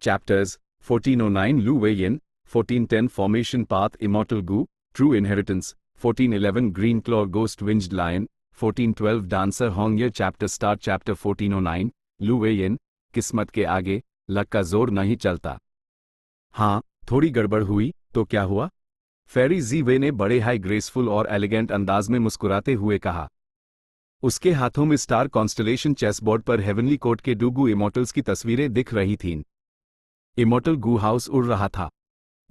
Chapters 1409 Lu Weiyin, 1410 Formation Path Immortal Gu, True Inheritance, 1411 Green Claw Ghost Winged Lion, 1412 Dancer Hongye Chapter Start Chapter 1409 Lu Weiyin, किस्मत के आगे luck का जोर नहीं चलता। हाँ, थोड़ी गड़बड़ हुई तो क्या हुआ? फेरी जी वे ने बड़े हाई ग्रेसफुल और एलिगेंट अंदाज में मुस्कुराते हुए कहा। उसके हाथों में स्टार कॉन्स्टलेशन चेसबोर्ड पर हेवनली कोर्ट के डूगू इमोर्टल्स की तस्वीरें दिख रही थीं। इमोर्टल गू हाउस उड़ रहा था।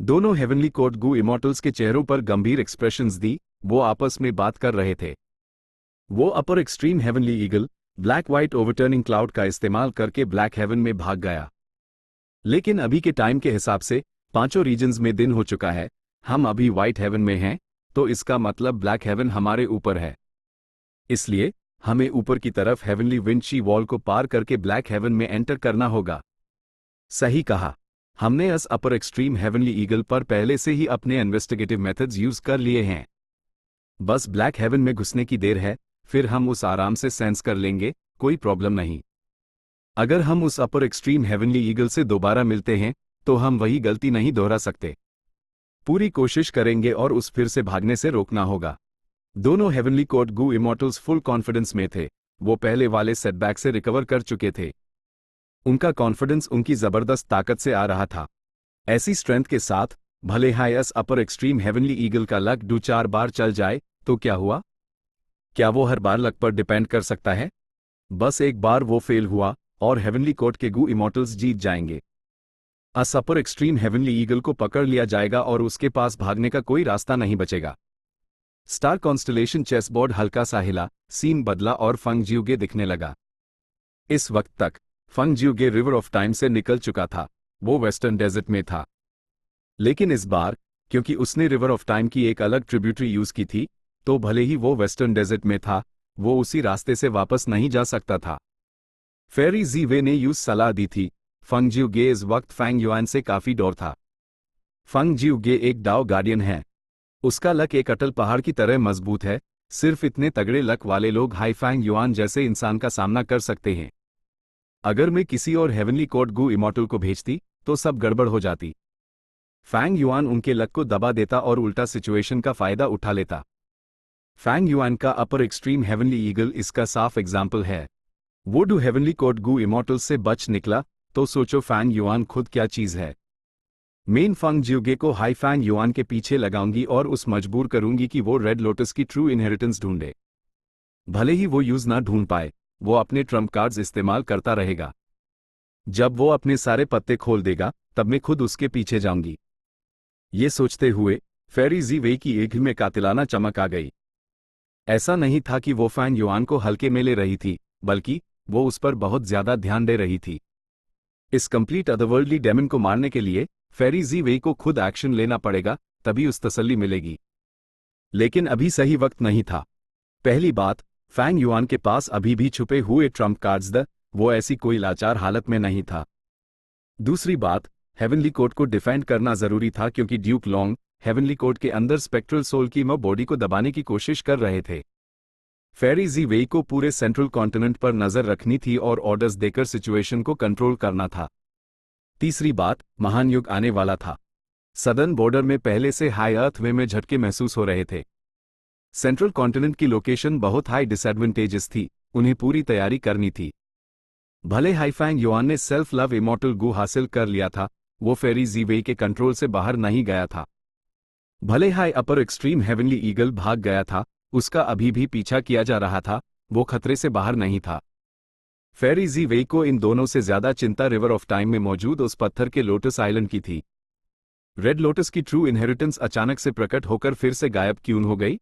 दोनों हेवनली कोर्ट गू इमोर्टल्स के चेहरों पर गंभीर एक्सप्रेशंस दी, वो आपस में बात कर रहे थे। वो upper extreme heavenly eagle, black white overturning cloud का इस्तेमाल करके ब्लैक हेवन में भाग गया। लेकिन अभी के टाइम के हिसाब से पांचों रीजन्स में दिन हो चुका है। हम अभी व्हाइट हेवन में हैं, तो इसका मतलब ब्लैक हेवन हमारे ऊपर है। इसलिए हमें ऊपर की तरफ हेवनली विंची वॉल को पार करके ब्लैक हेवन में एंटर करना होगा। सही कहा। हमने इस अपर एक्सट्रीम हेवनली ईगल पर पहले से ही अपने इन्वेस्टिगेटिव मेथड्स यूज कर लिए हैं। बस ब्लैक हेवन में घुसने की देर है, फिर हम उस आराम से सेंस कर लेंगे, कोई प्रॉब्लम नहीं। अगर हम उस अपर एक्सट्रीम हेवनली ईगल से दोबारा मिलते हैं तो हम वही गलती नहीं दोहरा सकते। पूरी कोशिश करेंगे और उस फिर से भागने से रोकना होगा। दोनों हेवनली कोर्ट गू इमोर्टल्स फुल कॉन्फिडेंस में थे। वो पहले वाले सेटबैक से रिकवर कर चुके थे। उनका कॉन्फिडेंस उनकी जबरदस्त ताकत से आ रहा था। ऐसी स्ट्रेंथ के साथ भले हाईएस अपर एक्सट्रीम हेवनली ईगल का लक 2-4 बार चल जाए तो क्या हुआ? क्या वो हर बार लक पर डिपेंड कर सकता है? बस एक बार वो फेल हुआ और हेवनली कोर्ट के गू इमोर्टल्स जीत जाएंगे। अस अपर एक्सट्रीम हेवनली ईगल को पकड़ लिया जाएगा और उसके पास भागने का कोई रास्ता नहीं बचेगा। स्टार कॉन्स्टलेशन चेसबोर्ड हल्का सा हिला, सीन बदला और फंग जियोगे दिखने लगा। इस वक्त तक फंग जियोगे रिवर ऑफ टाइम से निकल चुका था। वो वेस्टर्न डेजर्ट में था। लेकिन इस बार क्योंकि उसने रिवर ऑफ टाइम की एक अलग ट्रिब्यूटरी यूज की थी, तो भले ही वो वेस्टर्न डेजर्ट में था, वो उसी रास्ते से वापस नहीं जा सकता था। फेरी जी वे ने यूज सलाह दी थी। फंग जियोगे इस वक्त फैंग युआन से काफी डर था। फंग जियोगे एक डाओ गार्डियन है। उसका लक एक अटल पहाड़ की तरह मजबूत है। सिर्फ इतने तगड़े लक वाले लोग हाई फैंग युआन जैसे इंसान का सामना कर सकते हैं। अगर मैं किसी और हेवनली कोर्ट गू इमोर्टल को भेजती तो सब गड़बड़ हो जाती। फैंग युआन उनके लक को दबा देता और उल्टा सिचुएशन का फायदा उठा लेता। फैंग युआन का अपर एक्सट्रीम हेवनली ईगल इसका साफ एग्जाम्पल है। वो Du heavenly court Gu immortal से बच निकला, तो सोचो फैंग युआन खुद क्या चीज है। मेन फंग जियोगे को हाई फैंग युआन के पीछे लगाऊंगी और उस मजबूर करूंगी कि वो रेड लोटस की ट्रू इनहेरिटेंस ढूंढे। भले ही वो यूज ना ढूंढ पाए, वो अपने ट्रम्प कार्ड्स इस्तेमाल करता रहेगा। जब वो अपने सारे पत्ते खोल देगा तब मैं खुद उसके पीछे जाऊंगी। ये सोचते हुए फेरी जी वे की आंख में कातिलाना चमक आ गई। ऐसा नहीं था कि वो फैंग युआन को हल्के में ले रही थी, बल्कि वो उस पर बहुत ज्यादा ध्यान दे रही थी। इस कंप्लीट अदरवर्ल्डली डेमन को मारने के लिए फेरी जी वे को खुद एक्शन लेना पड़ेगा, तभी उस तसल्ली मिलेगी। लेकिन अभी सही वक्त नहीं था। पहली बात, फैंग युआन के पास अभी भी छुपे हुए ट्रम्प कार्ड्स वो ऐसी कोई लाचार हालत में नहीं था। दूसरी बात, हेवनली कोर्ट को डिफेंड करना जरूरी था क्योंकि ड्यूक लॉन्ग हेवनली कोर्ट के अंदर स्पेक्ट्रल सोल की बॉडी को दबाने की कोशिश कर रहे थे। फेरी जी वे को पूरे सेंट्रल कॉन्टिनेंट पर नजर रखनी थी और ऑर्डर्स देकर सिचुएशन को कंट्रोल करना था। तीसरी बात, महान युग आने वाला था। सदर्न बॉर्डर में पहले से हाई अर्थ वे में झटके महसूस हो रहे थे। सेंट्रल कॉन्टिनेंट की लोकेशन बहुत हाई डिसएडवांटेजेस थी, उन्हें पूरी तैयारी करनी थी। भले हाई फैंग युआन ने सेल्फ लव इमोर्टल गू हासिल कर लिया था, वो फेरी जी वे के कंट्रोल से बाहर नहीं गया था। भले हाई अपर एक्सट्रीम हेवनली ईगल भाग गया था, उसका अभी भी पीछा किया जा रहा था, वो खतरे से बाहर नहीं था। फेरी जी वे को इन दोनों से ज्यादा चिंता रिवर ऑफ टाइम में मौजूद उस पत्थर के लोटस आइलैंड की थी। रेड लोटस की ट्रू इनहेरिटेंस अचानक से प्रकट होकर फिर से गायब क्यों हो गई?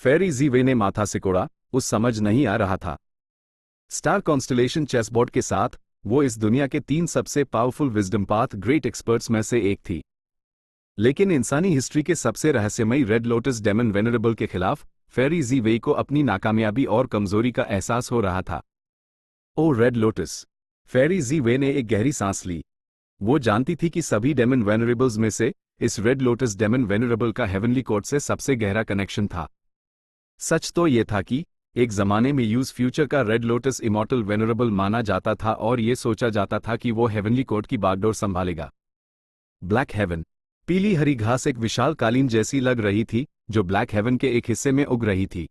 फेरी जी वे ने माथा सिकोड़ा, उस समझ नहीं आ रहा था। स्टार कॉन्स्टलेशन चेसबोर्ड के साथ वो इस दुनिया के 3 सबसे powerful wisdom path great experts में से एक थी। लेकिन इंसानी हिस्ट्री के सबसे रहस्यमयी रेड लोटस डेमन वेनरेबल के खिलाफ फेरी जी वे को अपनी नाकामयाबी और कमजोरी का एहसास हो रहा था। ओ रेड लोटस! फेरी जी वे ने एक गहरी सांस ली। वो जानती थी कि सभी डेमन वेनरेबल्स में से इस रेड लोटस डेमन वेनरेबल का हेवनली कोर्ट से सबसे गहरा कनेक्शन था। सच तो ये था कि एक जमाने में यूज फ्यूचर का रेड लोटस इमॉर्टल वेनरेबल माना जाता था और ये सोचा जाता था कि वो हेवनली कोर्ट की बागडोर संभालेगा। Black heaven. पीली हरी घास एक विशाल कालीन जैसी लग रही थी जो ब्लैक हेवन के एक हिस्से में उग रही थी।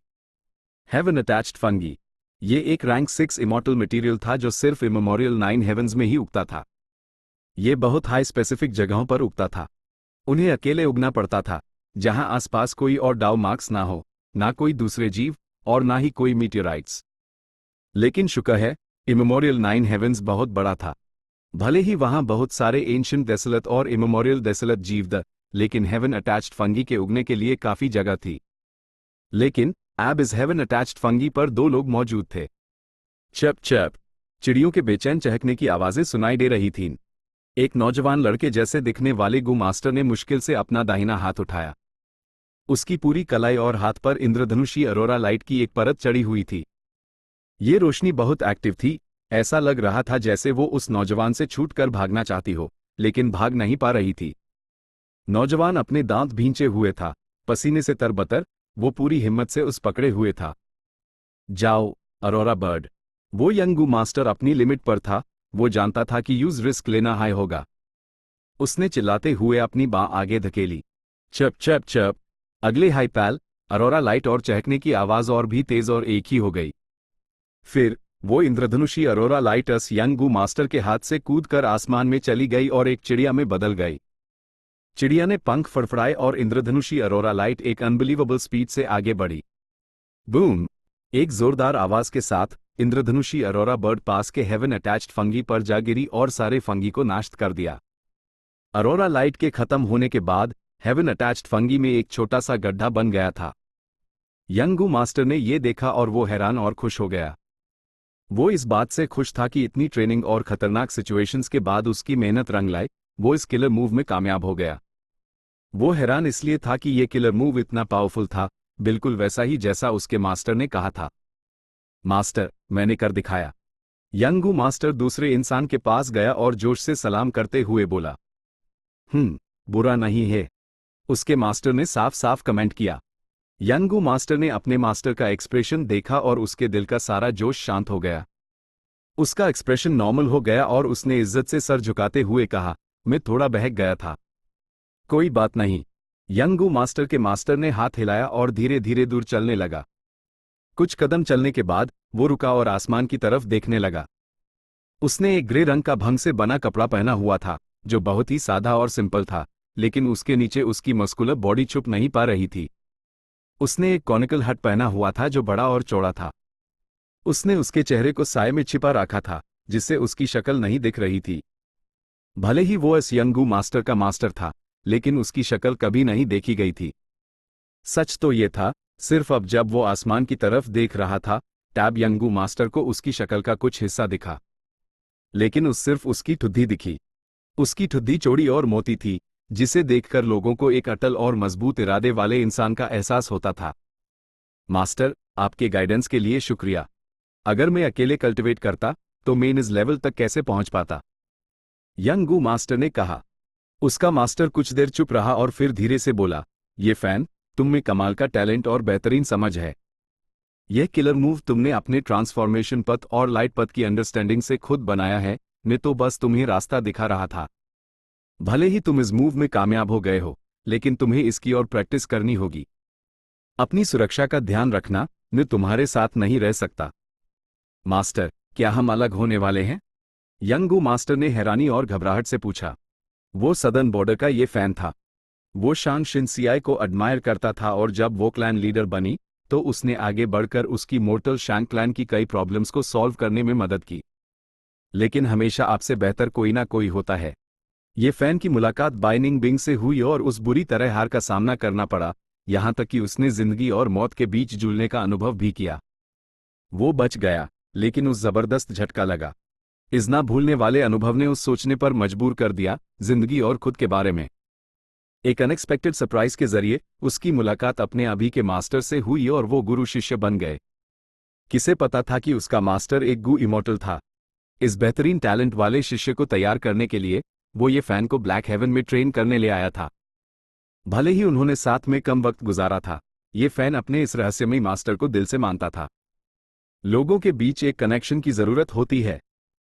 Heaven attached fungi. ये एक रैंक 6 इमॉर्टल मटेरियल था जो सिर्फ इमेमोरियल 9 हेवंस में ही उगता था। ये बहुत हाई स्पेसिफिक जगहों पर उगता था। उन्हें अकेले उगना पड़ता था, जहां आसपास कोई और डाउ मार्क्स ना हो, ना कोई दूसरे जीव और ना ही कोई मीटियोराइट्स। लेकिन शुक्र है, इमेमोरियल 9 हेवंस बहुत बड़ा था। भले ही वहां बहुत सारे एंशिएंट डेसोलेट और इमेमोरियल डेसोलेट जीव द, लेकिन हेवन अटैच्ड फंगी के उगने के लिए काफी जगह थी। लेकिन अब इस हेवन अटैच्ड फंगी पर 2 लोग मौजूद थे। चप चप। चिड़ियों के बेचैन चहकने की आवाजें सुनाई दे रही थीं। एक नौजवान लड़के जैसे दिखने वाले गू मास्टर ने मुश्किल से अपना दाहिना हाथ उठाया। उसकी पूरी कलाई और हाथ पर इंद्रधनुषी अरोरा लाइट की एक परत चढ़ी हुई थी। ये रोशनी बहुत एक्टिव थी, ऐसा लग रहा था जैसे वो उस नौजवान से छूटकर भागना चाहती हो, लेकिन भाग नहीं पा रही थी। नौजवान अपने दांत भींचे हुए था, पसीने से तरबतर, वो पूरी हिम्मत से उस पकड़े हुए था। जाओ, अरोरा बर्ड। वो यंग गू मास्टर अपनी लिमिट पर था, वो जानता था कि यूज रिस्क लेना हाई होगा। उसने चिल्लाते हुए अपनी बाँ आगे धकेली। चप चप चप। अगले हाई पैल, अरोरा लाइट और चहकने की आवाज और भी तेज और एक ही हो गई। फिर वो इंद्रधनुषी अरोरा लाइटस यंग गू मास्टर के हाथ से कूदकर आसमान में चली गई और एक चिड़िया में बदल गई। चिड़िया ने पंख फड़फड़ाए और इंद्रधनुषी अरोरा लाइट एक अनबिलीवेबल स्पीड से आगे बढ़ी। बूम! एक जोरदार आवाज के साथ इंद्रधनुषी अरोरा बर्ड पास के हेवन अटैच्ड फंगी पर जा गिरी और सारे फंगी को नाश कर दिया। अरोरा लाइट के खत्म होने के बाद हेवन अटैच्ड फंगी में एक छोटा सा गड्ढा बन गया था। यंग गू मास्टर ने यह देखा और वो हैरान और खुश हो गया। वो इस बात से खुश था कि इतनी ट्रेनिंग और खतरनाक सिचुएशंस के बाद उसकी मेहनत रंग लाए, वो इस किलर मूव में कामयाब हो गया। वो हैरान इसलिए था कि ये किलर मूव इतना पावरफुल था, बिल्कुल वैसा ही जैसा उसके मास्टर ने कहा था। मास्टर, मैंने कर दिखाया। यंग गू मास्टर दूसरे इंसान के पास गया और जोश से सलाम करते हुए बोला। बुरा नहीं है, उसके मास्टर ने साफ साफ कमेंट किया। यंग गू मास्टर ने अपने मास्टर का एक्सप्रेशन देखा और उसके दिल का सारा जोश शांत हो गया। उसका एक्सप्रेशन नॉर्मल हो गया और उसने इज्जत से सर झुकाते हुए कहा, मैं थोड़ा बहक गया था। कोई बात नहीं। यंग गू मास्टर के मास्टर ने हाथ हिलाया और धीरे धीरे दूर चलने लगा। कुछ कदम चलने के बाद वो रुका और आसमान की तरफ देखने लगा। उसने एक ग्रे रंग का भंग से बना कपड़ा पहना हुआ था, जो बहुत ही सादा और सिंपल था, लेकिन उसके नीचे उसकी मस्कुलर बॉडी छुप नहीं पा रही थी। उसने एक कॉनिकल हट पहना हुआ था जो बड़ा और चौड़ा था। उसने उसके चेहरे को साए में छिपा रखा था, जिससे उसकी शक्ल नहीं दिख रही थी। भले ही वो इस यंग गू मास्टर का मास्टर था, लेकिन उसकी शक्ल कभी नहीं देखी गई थी। सच तो ये था, सिर्फ अब जब वो आसमान की तरफ देख रहा था, टैब यंग गू मास्टर को उसकी शक्ल का कुछ हिस्सा दिखा। लेकिन सिर्फ उसकी ठुड्डी दिखी। उसकी ठुड्डी चौड़ी और मोटी थी, जिसे देखकर लोगों को एक अटल और मजबूत इरादे वाले इंसान का एहसास होता था। मास्टर, आपके गाइडेंस के लिए शुक्रिया। अगर मैं अकेले कल्टिवेट करता, तो मैं इस लेवल तक कैसे पहुंच पाता? यंग गू मास्टर ने कहा। उसका मास्टर कुछ देर चुप रहा और फिर धीरे से बोला, ये फैन, तुम में कमाल का टैलेंट और बेहतरीन समझ है। यह किलर मूव तुमने अपने ट्रांसफॉर्मेशन पथ और लाइट पथ की अंडरस्टैंडिंग से खुद बनाया है, मैं तो बस तुम्हें रास्ता दिखा रहा था। भले ही तुम इस मूव में कामयाब हो गए हो, लेकिन तुम्हें इसकी और प्रैक्टिस करनी होगी। अपनी सुरक्षा का ध्यान रखना, मैं तुम्हारे साथ नहीं रह सकता। मास्टर, क्या हम अलग होने वाले हैं? यंग गू मास्टर ने हैरानी और घबराहट से पूछा। वो सदर्न बॉर्डर का ये फैन था। वो शांग शिनसियाई को एडमायर करता था और जब वो क्लैन लीडर बनी, तो उसने आगे बढ़कर उसकी मोर्टल शांग क्लैन की कई प्रॉब्लम्स को सॉल्व करने में मदद की। लेकिन हमेशा आपसे बेहतर कोई ना कोई होता है। ये फैन की मुलाकात बाइनिंग बिंग से हुई और उस बुरी तरह हार का सामना करना पड़ा, यहां तक कि उसने जिंदगी और मौत के बीच झूलने का अनुभव भी किया। वो बच गया, लेकिन उस जबरदस्त झटका लगा। इस ना भूलने वाले अनुभव ने उस सोचने पर मजबूर कर दिया, जिंदगी और खुद के बारे में। एक अनएक्सपेक्टेड सरप्राइज के जरिए उसकी मुलाकात अपने अभी के मास्टर से हुई और वो गुरु शिष्य बन गए। किसे पता था कि उसका मास्टर एक गू इमॉर्टल था? इस बेहतरीन टैलेंट वाले शिष्य को तैयार करने के लिए वो ये फैन को ब्लैक हेवन में ट्रेन करने ले आया था। भले ही उन्होंने साथ में कम वक्त गुजारा था, ये फैन अपने इस रहस्यमयी मास्टर को दिल से मानता था। लोगों के बीच एक कनेक्शन की जरूरत होती है।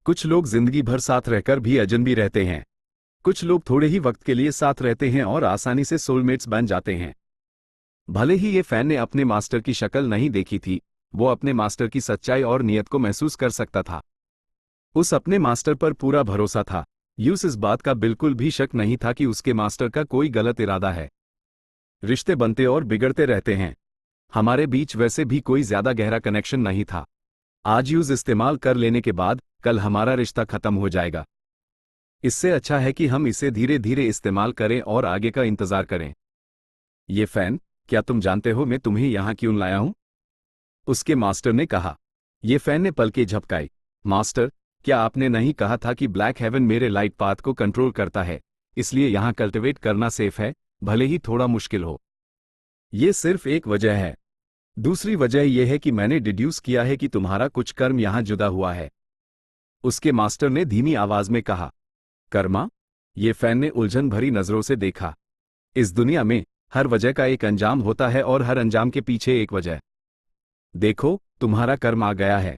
कुछ लोग जिंदगी भर साथ रहकर भी अजनबी रहते हैं। कुछ लोग थोड़े ही वक्त के लिए साथ रहते हैं और आसानी से सोलमेट्स बन जाते हैं। भले ही ये फैन ने अपने मास्टर की शक्ल नहीं देखी थी, वो अपने मास्टर की सच्चाई और नियत को महसूस कर सकता था। उस अपने मास्टर पर पूरा भरोसा था। यूस इस बात का बिल्कुल भी शक नहीं था कि उसके मास्टर का कोई गलत इरादा है। रिश्ते बनते और बिगड़ते रहते हैं। हमारे बीच वैसे भी कोई ज्यादा गहरा कनेक्शन नहीं था। आज यूज इस्तेमाल कर लेने के बाद कल हमारा रिश्ता खत्म हो जाएगा। इससे अच्छा है कि हम इसे धीरे धीरे इस्तेमाल करें और आगे का इंतजार करें। ये फैन, क्या तुम जानते हो मैं तुम्हें यहां क्यों लाया हूं? उसके मास्टर ने कहा। ये फैन ने पलकें झपकाई। मास्टर, क्या आपने नहीं कहा था कि ब्लैक हेवन मेरे लाइट पाथ को कंट्रोल करता है, इसलिए यहां कल्टिवेट करना सेफ है, भले ही थोड़ा मुश्किल हो? ये सिर्फ एक वजह है। दूसरी वजह यह है कि मैंने डिड्यूस किया है कि तुम्हारा कुछ कर्म यहां जुदा हुआ है। उसके मास्टर ने धीमी आवाज में कहा। कर्मा? ये फैन ने उलझन भरी नजरों से देखा। इस दुनिया में हर वजह का एक अंजाम होता है और हर अंजाम के पीछे एक वजह। देखो, तुम्हारा कर्म आ गया है।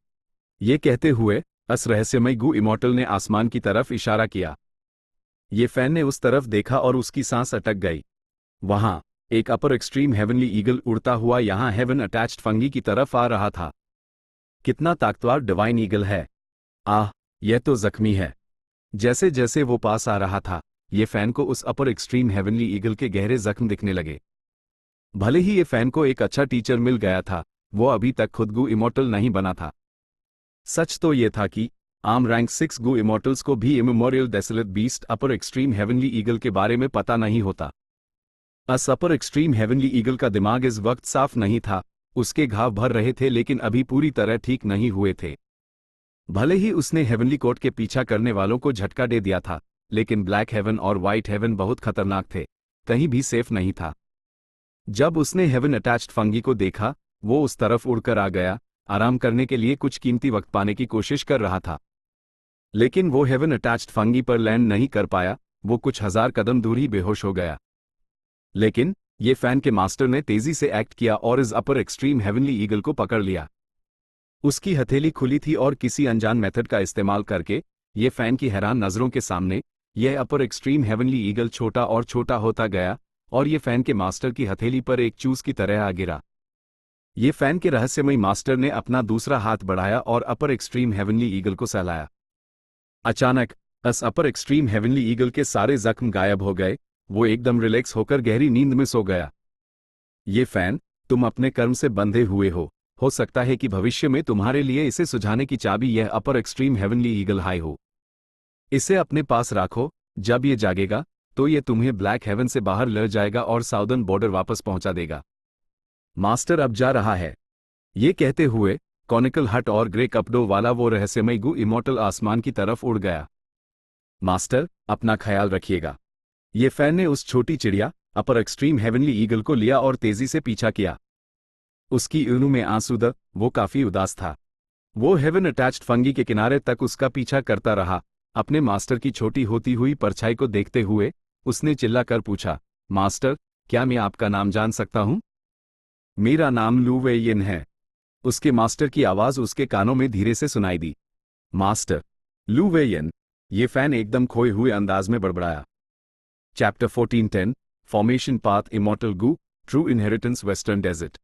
ये कहते हुए अस रहस्यमय गु इमॉर्टल ने आसमान की तरफ इशारा किया। ये फैन ने उस तरफ देखा और उसकी सांस अटक गई। वहां एक अपर एक्सट्रीम हेवनली ईगल उड़ता हुआ यहां हेवन अटैच्ड फंगी की तरफ आ रहा था। कितना ताकतवर डिवाइन ईगल है। आह, यह तो जख्मी है। जैसे जैसे वो पास आ रहा था, ये फैन को उस अपर एक्सट्रीम हेवनली ईगल के गहरे जख्म दिखने लगे। भले ही ये फैन को एक अच्छा टीचर मिल गया था, वो अभी तक खुद गु इमॉर्टल नहीं बना था। सच तो ये था कि आम रैंक 6 गु इमॉर्टल्स को भी इमेमोरियल डेसोलेट बीस्ट अपर एक्सट्रीम हेवनली ईगल के बारे में पता नहीं होता। अस अपर एक्सट्रीम हेवनली ईगल का दिमाग इस वक्त साफ नहीं था। उसके घाव भर रहे थे लेकिन अभी पूरी तरह ठीक नहीं हुए थे। भले ही उसने हेवनली कोर्ट के पीछा करने वालों को झटका दे दिया था, लेकिन ब्लैक हेवन और वाइट हेवन बहुत खतरनाक थे, कहीं भी सेफ नहीं था। जब उसने हेवन अटैच्ड फंगी को देखा, वो उस तरफ उड़कर आ गया, आराम करने के लिए कुछ कीमती वक्त पाने की कोशिश कर रहा था। लेकिन वो हेवन अटैच्ड फंगी पर लैंड नहीं कर पाया, वो कुछ हजार कदम दूर ही बेहोश हो गया। लेकिन ये फैन के मास्टर ने तेजी से एक्ट किया और इस अपर एक्सट्रीम हेवनली ईगल को पकड़ लिया। उसकी हथेली खुली थी और किसी अनजान मेथड का इस्तेमाल करके ये फैन की हैरान नजरों के सामने यह अपर एक्सट्रीम हेवनली ईगल छोटा और छोटा होता गया और ये फैन के मास्टर की हथेली पर एक चूस की तरह आ गिरा। ये फैन के रहस्यमयी मास्टर ने अपना दूसरा हाथ बढ़ाया और अपर एक्सट्रीम हेवनली ईगल को सहलाया। अचानक अस अपर एक्सट्रीम हेवनली ईगल के सारे जख्म गायब हो गए। वो एकदम रिलैक्स होकर गहरी नींद में सो गया। ये फैन, तुम अपने कर्म से बंधे हुए हो सकता है कि भविष्य में तुम्हारे लिए इसे सुझाने की चाबी यह अपर एक्सट्रीम हेवनली ईगल हाई हो। इसे अपने पास रखो, जब ये जागेगा तो ये तुम्हें ब्लैक हेवन से बाहर ले जाएगा और साउदर्न बॉर्डर वापस पहुंचा देगा। मास्टर अब जा रहा है। ये कहते हुए कॉनिकल हट और ग्रे कपड़ों वाला वो रहस्यमय गु इमॉर्टल आसमान की तरफ उड़ गया। मास्टर, अपना ख्याल रखिएगा। ये फैन ने उस छोटी चिड़िया अपर एक्सट्रीम हेवनली ईगल को लिया और तेजी से पीछा किया। उसकी आंखों में आंसू थे, वो काफी उदास था। वो हेवन अटैच्ड फंगी के किनारे तक उसका पीछा करता रहा। अपने मास्टर की छोटी होती हुई परछाई को देखते हुए उसने चिल्लाकर पूछा, मास्टर, क्या मैं आपका नाम जान सकता हूं? मेरा नाम लू वेयिन है। उसके मास्टर की आवाज उसके कानों में धीरे से सुनाई दी। मास्टर, लू वेयिन, ये फैन एकदम खोए हुए अंदाज में बड़बड़ाया। Chapter 1410 formation path immortal Gu true inheritance western desert.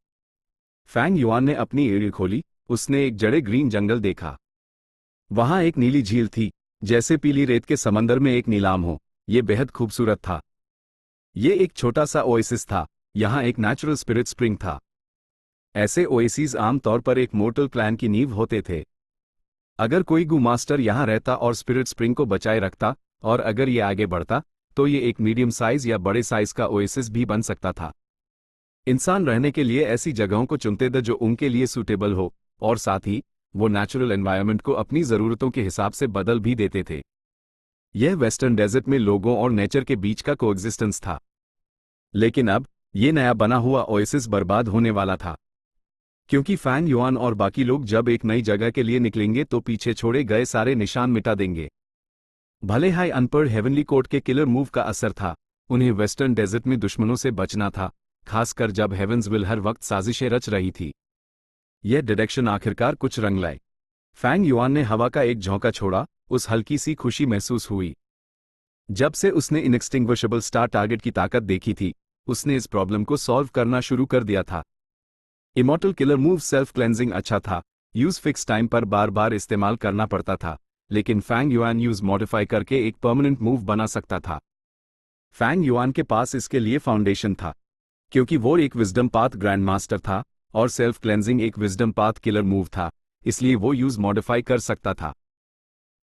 Fang Yuan ने अपनी एड़ी खोली। उसने एक जड़े ग्रीन जंगल देखा। वहां एक नीली झील थी, जैसे पीली रेत के समंदर में एक नीलाम हो। यह बेहद खूबसूरत था। यह एक छोटा सा ओएसिस था। यहां एक नेचुरल स्पिरिट स्प्रिंग था। ऐसे ओएसिस आमतौर पर एक मोर्टल प्लान की नींव होते थे। अगर कोई गु मास्टर यहां रहता और स्पिरिट स्प्रिंग को बचाए रखता, और अगर यह आगे बढ़ता, तो ये एक मीडियम साइज या बड़े साइज का ओएसिस भी बन सकता था। इंसान रहने के लिए ऐसी जगहों को चुनते थे जो उनके लिए सूटेबल हो, और साथ ही वो नेचुरल एनवायरनमेंट को अपनी ज़रूरतों के हिसाब से बदल भी देते थे। यह वेस्टर्न डेजर्ट में लोगों और नेचर के बीच का कोएग्जिस्टेंस था। लेकिन अब ये नया बना हुआ ओएसिस बर्बाद होने वाला था, क्योंकि फैंग युआन और बाकी लोग जब एक नई जगह के लिए निकलेंगे तो पीछे छोड़े गए सारे निशान मिटा देंगे। भले हाई अनपढ़ हेवनली कोर्ट के किलर मूव का असर था, उन्हें वेस्टर्न डेजर्ट में दुश्मनों से बचना था, खासकर जब हेवंस विल हर वक्त साजिशें रच रही थी। यह डिडक्शन आखिरकार कुछ रंग लाए। फैंग युआन ने हवा का एक झोंका छोड़ा, उस हल्की सी खुशी महसूस हुई। जब से उसने इनएक्सटिंग्विशेबल स्टार टारगेट की ताकत देखी थी, उसने इस प्रॉब्लम को सॉल्व करना शुरू कर दिया था। Immortal killer move self cleansing अच्छा था, यूज फिक्स टाइम पर बार बार इस्तेमाल करना पड़ता था, लेकिन फैंग युआन यूज मॉडिफाई करके एक परमानेंट मूव बना सकता था। फैंग युआन के पास इसके लिए फाउंडेशन था, क्योंकि वो एक विजडम पाथ ग्रैंड मास्टर था और सेल्फ क्लेंजिंग एक विजडम पाथ किलर मूव था, इसलिए वो यूज मॉडिफाई कर सकता था।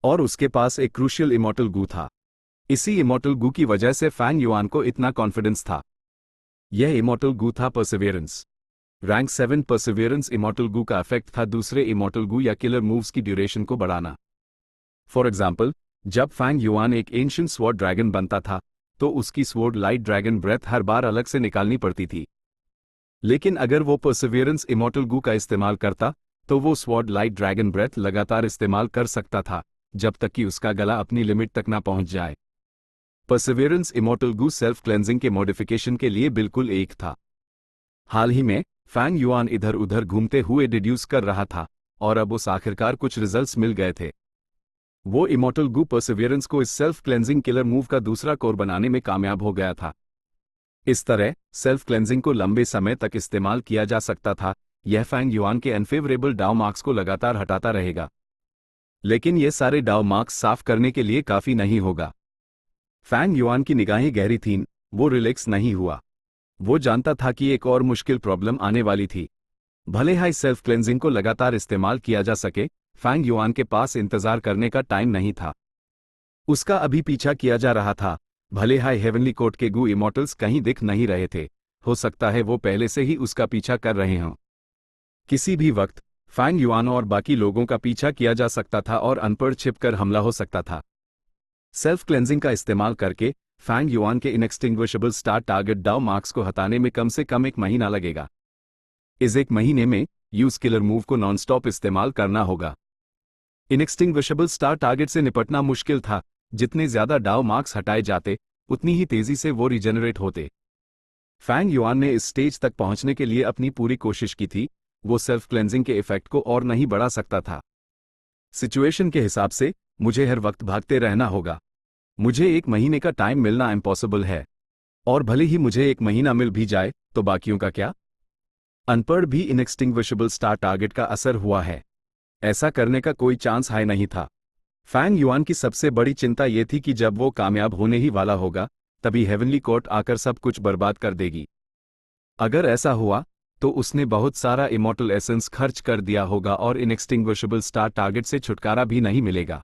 और उसके पास एक क्रूशियल इमॉर्टल गू था। इसी इमॉर्टल गू की वजह से फैंग युआन को इतना कॉन्फिडेंस था। यह इमॉर्टल गू था परसिवियरेंस। रैंक 7 परसिवियरेंस इमॉर्टल गू का इफेक्ट था दूसरे इमॉर्टल गू या किलर मूव्स की ड्यूरेशन को बढ़ाना। फॉर एग्जाम्पल, जब फैंग युआन एक एंशिएंट स्वॉर्ड ड्रैगन बनता था, तो उसकी स्वॉर्ड लाइट ड्रैगन ब्रेथ हर बार अलग से निकालनी पड़ती थी। लेकिन अगर वो परसिवियरेंस इमॉर्टल गू का इस्तेमाल करता, तो वो स्वॉर्ड लाइट ड्रैगन ब्रेथ लगातार इस्तेमाल कर सकता था, जब तक कि उसका गला अपनी लिमिट तक ना पहुंच जाए। परसिवियरेंस इमॉर्टल गू सेल्फ क्लेंजिंग के मॉडिफिकेशन के लिए बिल्कुल एक था। हाल ही में फैंग युआन इधर उधर घूमते हुए डिड्यूस कर रहा था, और अब उस आखिरकार कुछ रिजल्ट्स मिल गए थे। वो इमॉर्टल गू परसिवियरेंस को इस सेल्फ क्लेंजिंग किलर मूव का दूसरा कोर बनाने में कामयाब हो गया था। इस तरह सेल्फ क्लेंजिंग को लंबे समय तक इस्तेमाल किया जा सकता था। यह फैंग युआन के अनफेवरेबल डाउ मार्क्स को लगातार हटाता रहेगा। लेकिन ये सारे डाउ मार्क्स साफ करने के लिए काफी नहीं होगा। फैंग युआन की निगाहें गहरी थीं, वो रिलैक्स नहीं हुआ। वो जानता था कि एक और मुश्किल प्रॉब्लम आने वाली थी। भले ही सेल्फ क्लेंजिंग को लगातार इस्तेमाल किया जा सके, फैंग युआन के पास इंतजार करने का टाइम नहीं था। उसका अभी पीछा किया जा रहा था। भले ही हेवनली कोर्ट के गू इमॉर्टल्स कहीं दिख नहीं रहे थे, हो सकता है वो पहले से ही उसका पीछा कर रहे हों। किसी भी वक्त फैंग युआन और बाकी लोगों का पीछा किया जा सकता था और अनपढ़ छिपकर हमला हो सकता था। सेल्फ क्लेंजिंग का इस्तेमाल करके फैंग युआन के इनएक्सटिंग्विशेबल स्टार टारगेट डाउ मार्क्स को हटाने में कम से कम 1 महीना लगेगा। इस 1 महीने में यूज किलर मूव को नॉनस्टॉप इस्तेमाल करना होगा। इनएक्सटिंग्विशेबल स्टार टारगेट से निपटना मुश्किल था। जितने ज्यादा डाउ मार्क्स हटाए जाते, उतनी ही तेजी से वो रिजेनरेट होते। फैंग युआन ने इस स्टेज तक पहुंचने के लिए अपनी पूरी कोशिश की थी। वो सेल्फ क्लेंजिंग के इफेक्ट को और नहीं बढ़ा सकता था। सिचुएशन के हिसाब से मुझे हर वक्त भागते रहना होगा। मुझे 1 महीने का टाइम मिलना इम्पॉसिबल है, और भले ही मुझे 1 महीना मिल भी जाए तो बाकियों का क्या? अनपढ़ भी इनएक्सटिंग्विशेबल स्टार टारगेट का असर हुआ है। ऐसा करने का कोई चांस हाई नहीं था। फैंग युआन की सबसे बड़ी चिंता यह थी कि जब वो कामयाब होने ही वाला होगा, तभी हेवनली कोर्ट आकर सब कुछ बर्बाद कर देगी। अगर ऐसा हुआ तो उसने बहुत सारा इमॉर्टल एसेंस खर्च कर दिया होगा और इनएक्सटिंग्विशेबल स्टार टारगेट से छुटकारा भी नहीं मिलेगा।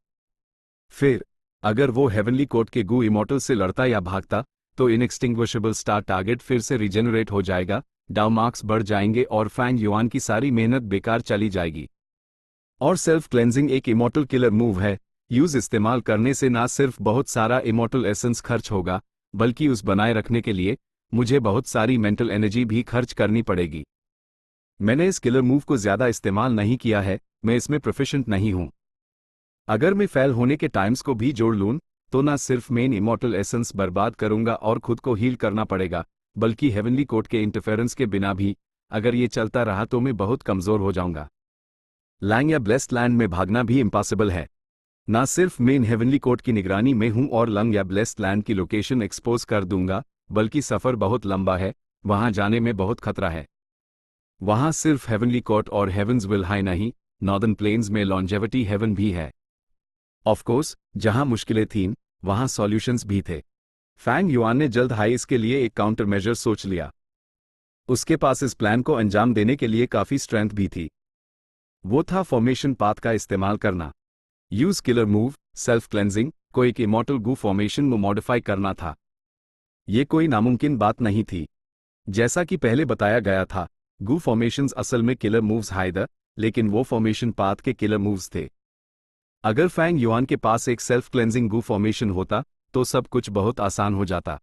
फिर अगर वो हेवनली कोर्ट के गू इमॉर्टल से लड़ता या भागता, तो इनएक्सटिंग्विशेबल स्टार टारगेट फिर से रिजेनरेट हो जाएगा, डाउ मार्क्स बढ़ जाएंगे और फैंग युआन की सारी मेहनत बेकार चली जाएगी। और सेल्फ क्लेंजिंग एक इमॉर्टल किलर मूव है। यूज इस्तेमाल करने से ना सिर्फ बहुत सारा इमॉर्टल एसेंस खर्च होगा, बल्कि उस बनाए रखने के लिए मुझे बहुत सारी मेंटल एनर्जी भी खर्च करनी पड़ेगी। मैंने इस किलर मूव को ज्यादा इस्तेमाल नहीं किया है, मैं इसमें प्रोफिशिएंट नहीं हूं। अगर मैं फेल होने के टाइम्स को भी जोड़ लूं, तो ना सिर्फ मेन इमॉर्टल एसेंस बर्बाद करूंगा और खुद को हील करना पड़ेगा, बल्कि हेवनली कोर्ट के इंटरफेरेंस के बिना भी अगर ये चलता रहा तो मैं बहुत कमजोर हो जाऊंगा। लैंग या ब्लेस्ड लैंड में भागना भी इम्पॉसिबल है। ना सिर्फ मेन हेवनली कोर्ट की निगरानी में हूं और लंग या ब्लेस्ड लैंड की लोकेशन एक्सपोज कर दूंगा, बल्कि सफर बहुत लंबा है, वहां जाने में बहुत खतरा है। वहां सिर्फ हेवनली कोर्ट और हेवंस विल हाई नहीं, नॉर्दर्न प्लेन्स में लॉन्जेविटी हेवन भी है। ऑफ कोर्स, जहां मुश्किलें थीं, वहां सॉल्यूशंस भी थे। फैंग युआन ने जल्द हाई इसके लिए एक काउंटर मेजर सोच लिया। उसके पास इस प्लान को अंजाम देने के लिए काफी स्ट्रेंथ भी थी। वो था फॉर्मेशन पाथ का इस्तेमाल करना। Use killer move self cleansing को एक इमॉर्टल गू फॉर्मेशन में मॉडिफाई करना था। ये कोई नामुमकिन बात नहीं थी। जैसा कि पहले बताया गया था, गू फॉर्मेशंस असल में किलर मूव्स हाइदर, लेकिन वो फॉर्मेशन पाथ के किलर मूव्स थे। अगर फैंग युआन के पास एक सेल्फ क्लेंजिंग गू फॉर्मेशन होता, तो सब कुछ बहुत आसान हो जाता।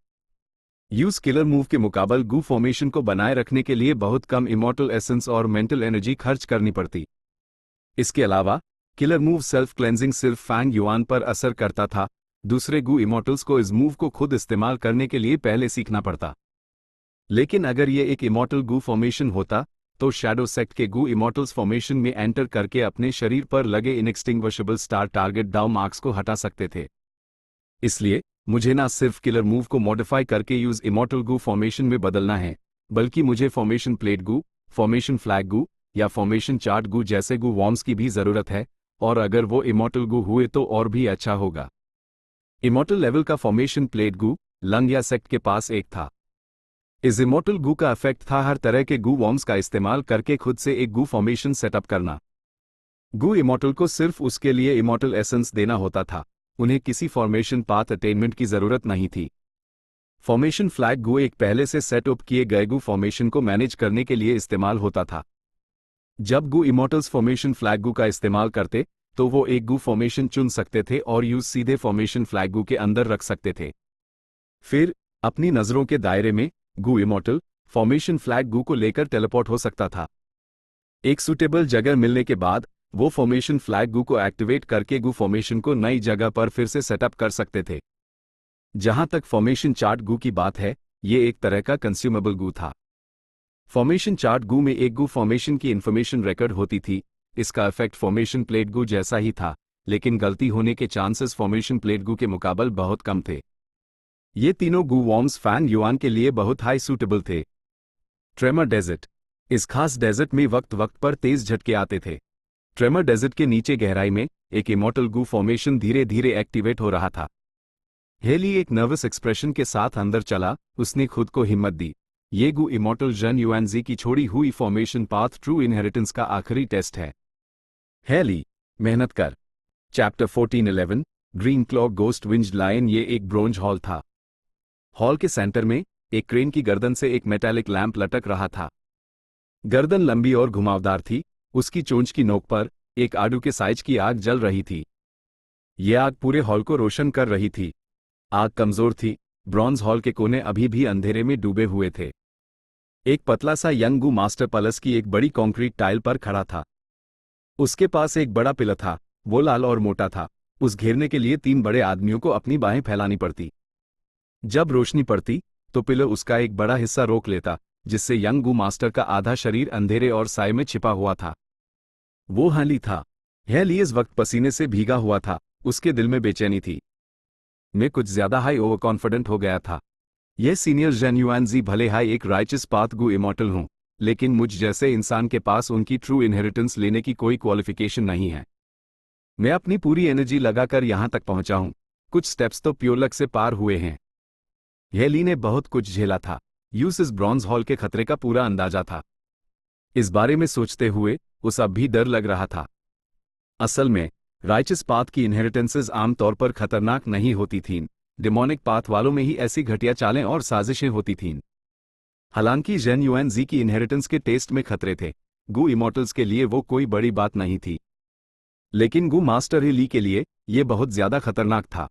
यूज किलर मूव के मुकाबले गू फॉर्मेशन को बनाए रखने के लिए बहुत कम इमॉर्टल एसेंस और मेंटल एनर्जी खर्च करनी पड़ती। इसके अलावा किलर मूव सेल्फ क्लेंजिंग सिर्फ फैंग युआन पर असर करता था, दूसरे गू इमॉर्टल्स को इस मूव को खुद इस्तेमाल करने के लिए पहले सीखना पड़ता। लेकिन अगर ये एक इमॉर्टल गू फॉर्मेशन होता, तो शैडो सेक्ट के गू इमॉर्टल्स फॉर्मेशन में एंटर करके अपने शरीर पर लगे इनएक्सटिंग्विशेबल स्टार टारगेट दाव मार्क्स को हटा सकते थे। इसलिए मुझे ना सिर्फ किलर मूव को मॉडिफाई करके यूज इमॉर्टल गू फॉर्मेशन में बदलना है, बल्कि मुझे फॉर्मेशन प्लेट गू, फॉर्मेशन फ्लैग गू या फॉर्मेशन चार्ट गू जैसे गू वॉर्म्स की भी जरूरत है, और अगर वो इमॉर्टल गू हुए तो और भी अच्छा होगा। इमॉर्टल लेवल का फॉर्मेशन प्लेट गू लंग या सेक्ट के पास एक था। इस इमॉर्टल गू का इफेक्ट था हर तरह के गू वॉर्म्स का इस्तेमाल करके खुद से एक गू फॉर्मेशन सेटअप करना। गू इमॉर्टल को सिर्फ उसके लिए इमॉर्टल एसेंस देना होता था, उन्हें किसी फॉर्मेशन पाथ अटेनमेंट की जरूरत नहीं थी। फॉर्मेशन फ्लैग गू एक पहले से सेटअप किए गए गू फॉर्मेशन को मैनेज करने के लिए इस्तेमाल होता था। जब गू इमॉर्टल्स फॉर्मेशन फ्लैग गू का इस्तेमाल करते तो वो एक गू फॉर्मेशन चुन सकते थे और यूज सीधे फॉर्मेशन फ्लैग गू के अंदर रख सकते थे। फिर अपनी नजरों के दायरे में गू इमॉर्टल फॉर्मेशन फ्लैग गू को लेकर टेलीपोर्ट हो सकता था। एक सूटेबल जगह मिलने के बाद वो फॉर्मेशन फ्लैग गू को एक्टिवेट करके गू फॉर्मेशन को नई जगह पर फिर से सेटअप कर सकते थे। जहां तक फॉर्मेशन चार्ट गू की बात है, ये एक तरह का कंज्यूमेबल गू था। फॉर्मेशन चार्ट गू में एक गू फॉर्मेशन की इंफॉर्मेशन रिकॉर्ड होती थी। इसका इफेक्ट फॉर्मेशन प्लेट गू जैसा ही था, लेकिन गलती होने के चांसेस फॉर्मेशन प्लेट गू के मुकाबले बहुत कम थे। ये तीनों गू वॉर्म्स फैन युआन के लिए बहुत हाई सूटेबल थे। Tremor desert. इस खास डेजर्ट में वक्त वक्त पर तेज झटके आते थे। ट्रेमर डेजर्ट के नीचे गहराई में एक इमॉर्टल गू फॉर्मेशन धीरे धीरे एक्टिवेट हो रहा था। हेली एक नर्वस एक्सप्रेशन के साथ अंदर चला, उसने खुद को हिम्मत दी। ये गू इमॉर्टल जन युआनजी की छोड़ी हुई फॉर्मेशन पाथ ट्रू इनहेरिटेंस का आखिरी टेस्ट है। हेली, मेहनत कर। Chapter 1411 green claw ghost winged lion. ये एक ब्रोंज हॉल था। हॉल के सेंटर में एक क्रेन की गर्दन से एक मेटालिक लैंप लटक रहा था। गर्दन लंबी और घुमावदार थी, उसकी चोंच की नोक पर एक आड़ू के साइज की आग जल रही थी। यह आग पूरे हॉल को रोशन कर रही थी। आग कमजोर थी, ब्रॉन्ज हॉल के कोने अभी भी अंधेरे में डूबे हुए थे। एक पतला सा यंग गू मास्टर पलस की एक बड़ी कंक्रीट टाइल पर खड़ा था। उसके पास एक बड़ा पिलर था, वो लाल और मोटा था। उस घेरने के लिए 3 बड़े आदमियों को अपनी बाहें फैलानी पड़ती। जब रोशनी पड़ती तो पिलर उसका एक बड़ा हिस्सा रोक लेता, जिससे यंग गू मास्टर का आधा शरीर अंधेरे और साए में छिपा हुआ था। वो हेली था। हेली इस वक्त पसीने से भीगा हुआ था, उसके दिल में बेचैनी थी। मैं कुछ ज्यादा हाई ओवर कॉन्फिडेंट हो गया था। यह सीनियर जन युआनजी भले हाई एक राइचस पाथ गू इमॉर्टल हूं, लेकिन मुझ जैसे इंसान के पास उनकी ट्रू इनहेरिटेंस लेने की कोई क्वालिफिकेशन नहीं है। मैं अपनी पूरी एनर्जी लगाकर यहां तक पहुंचा हूं, कुछ स्टेप्स तो प्योर लक से पार हुए हैं। हेली ने बहुत कुछ झेला था, यूस इस ब्रॉन्ज हॉल के खतरे का पूरा अंदाजा था। इस बारे में सोचते हुए उस अब भी डर लग रहा था। असल में राइचस पाथ की इनहेरिटेंसेस आमतौर पर खतरनाक नहीं होती थीं, डिमोनिक पाथ वालों में ही ऐसी घटिया चालें और साजिशें होती थीं। हालांकि जेन युआनजी की इनहेरिटेंस के टेस्ट में खतरे थे, गू इमॉर्टल्स के लिए वो कोई बड़ी बात नहीं थी, लेकिन गू मास्टर हेली के लिए ये बहुत ज्यादा खतरनाक था।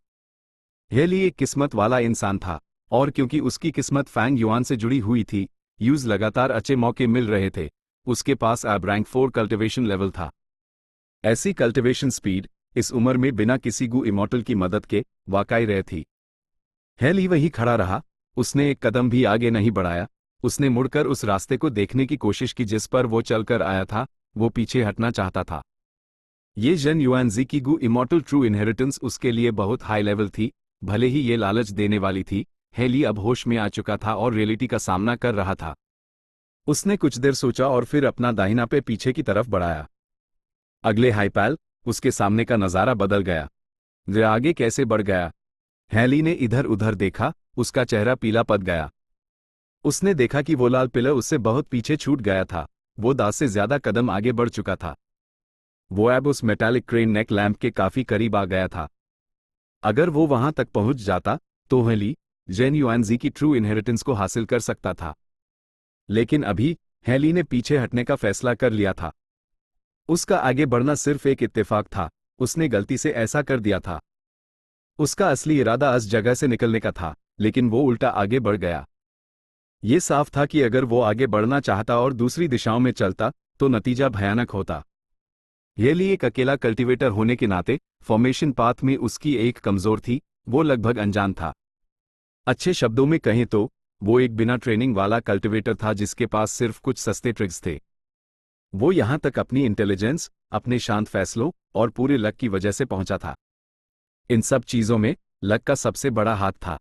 हेली एक किस्मत वाला इंसान था, और क्योंकि उसकी किस्मत फैंग युआन से जुड़ी हुई थी, यूज लगातार अच्छे मौके मिल रहे थे। उसके पास अब रैंक 4 कल्टिवेशन लेवल था। ऐसी कल्टिवेशन स्पीड इस उम्र में बिना किसी गू इमॉर्टल की मदद के वाकई रह थी। हेली वहीं खड़ा रहा, उसने एक कदम भी आगे नहीं बढ़ाया। उसने मुड़कर उस रास्ते को देखने की कोशिश की जिस पर वो चलकर आया था, वो पीछे हटना चाहता था। ये जन युआनजी की गू इमॉर्टल ट्रू इनहेरिटेंस उसके लिए बहुत हाई लेवल थी, भले ही ये लालच देने वाली थी। हेली अब होश में आ चुका था और रियलिटी का सामना कर रहा था। उसने कुछ देर सोचा और फिर अपना दाहिना पे पीछे की तरफ बढ़ाया। अगले हाईपैल उसके सामने का नजारा बदल गया। वह आगे कैसे बढ़ गया? हेली ने इधर उधर देखा, उसका चेहरा पीला पड़ गया। उसने देखा कि वो लाल पिलर उससे बहुत पीछे छूट गया था, वो 10 से ज्यादा कदम आगे बढ़ चुका था। वो अब उस मेटालिक क्रेन नेक लैंप के काफी करीब आ गया था। अगर वो वहां तक पहुंच जाता तो हेली जेन युआनजी की ट्रू इनहेरिटेंस को हासिल कर सकता था। लेकिन अभी हेली ने पीछे हटने का फैसला कर लिया था। उसका आगे बढ़ना सिर्फ एक इत्तेफाक था, उसने गलती से ऐसा कर दिया था। उसका असली इरादा इस जगह से निकलने का था, लेकिन वो उल्टा आगे बढ़ गया। ये साफ था कि अगर वो आगे बढ़ना चाहता और दूसरी दिशाओं में चलता तो नतीजा भयानक होता। हेली एक अकेला कल्टीवेटर होने के नाते फॉर्मेशन पाथ में उसकी एक कमजोर थी, वो लगभग अनजान था। अच्छे शब्दों में कहें तो वो एक बिना ट्रेनिंग वाला कल्टीवेटर था जिसके पास सिर्फ कुछ सस्ते ट्रिक्स थे, वो यहां तक अपनी इंटेलिजेंस, अपने शांत फैसलों और पूरे लक की वजह से पहुंचा था। इन सब चीजों में लक का सबसे बड़ा हाथ था,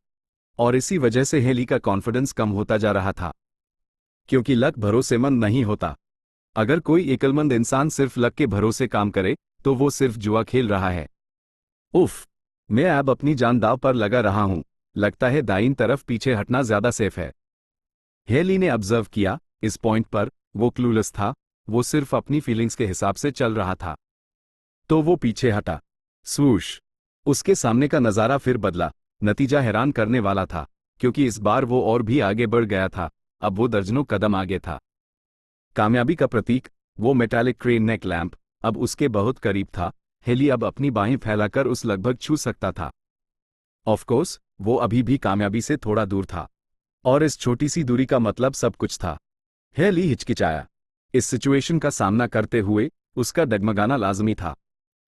और इसी वजह से हेली का कॉन्फिडेंस कम होता जा रहा था। क्योंकि लक भरोसेमंद नहीं होता। अगर कोई अक्लमंद इंसान सिर्फ लक के भरोसे काम करे तो वो सिर्फ जुआ खेल रहा है। उफ, मैं अब अपनी जान दांव पर लगा रहा हूं। लगता है दाईं तरफ पीछे हटना ज्यादा सेफ है। हेली ने ऑब्जर्व किया, इस पॉइंट पर वो क्लूलेस था। वो सिर्फ अपनी फीलिंग्स के हिसाब से चल रहा था। तो वो पीछे हटा। स्वूश। उसके सामने का नजारा फिर बदला। नतीजा हैरान करने वाला था, क्योंकि इस बार वो और भी आगे बढ़ गया था। अब वो दर्जनों कदम आगे था। कामयाबी का प्रतीक, वो मेटालिक क्रेन नेक लैंप, अब उसके बहुत करीब था। हेली अब अपनी बाहें फैलाकर उस लगभग छू सकता था। ऑफ कोर्स, वो अभी भी कामयाबी से थोड़ा दूर था, और इस छोटी सी दूरी का मतलब सब कुछ था। हेली हिचकिचाया। इस सिचुएशन का सामना करते हुए उसका डगमगाना लाजमी था।